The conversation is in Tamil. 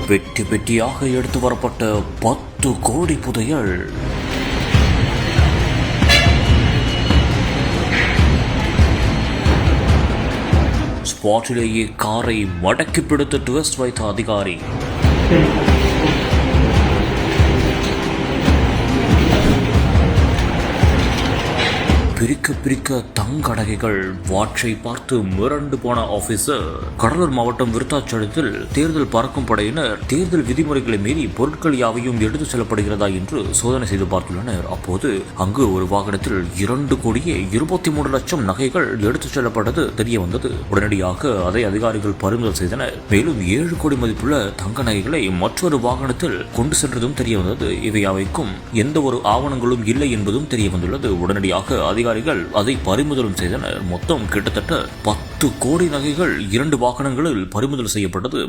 பெட்டி பெட்டியாக எடுத்து வரப்பட்ட 10 கோடி புதையல். ஸ்பாட்டிலேயே காரை மடக்கி பிடித்து ட்விஸ்ட் வைத்த அதிகாரி. பிரிக்க பிரிக்க தங்க நகைகள். வாட்சை பார்த்து மிரண்டு போன ஆபீசர். கடலூர் மாவட்டம் விருத்தாச்சலத்தில் தேர்தல் பறக்கும் படையினர் தேர்தல் விதிமுறைகளை மீறி பொருட்கள் யாவையும் எடுத்து செல்லப்படுகிறதா என்று சோதனை செய்து பார்த்துள்ளனர். அப்போது அங்கு ஒரு வாகனத்தில் 2 கோடியே 23 லட்சம் நகைகள் எடுத்துச் செல்லப்பட்டது தெரிய வந்தது. உடனடியாக அதை அதிகாரிகள் பறிமுதல் செய்தனர். மேலும் 7 கோடி மதிப்புள்ள தங்க நகைகளை மற்றொரு வாகனத்தில் கொண்டு சென்றதும் தெரிய வந்தது. இவை யாவைக்கும் எந்த ஒரு ஆவணங்களும் இல்லை என்பதும் தெரிய வந்துள்ளது. உடனடியாக அதிகாரிகள் அதை பறிமுதலும் செய்தனர். மொத்தம் கிட்டத்தட்ட 10 கோடி நகைகள் 2 வாகனங்களில் பறிமுதல் செய்யப்பட்டது.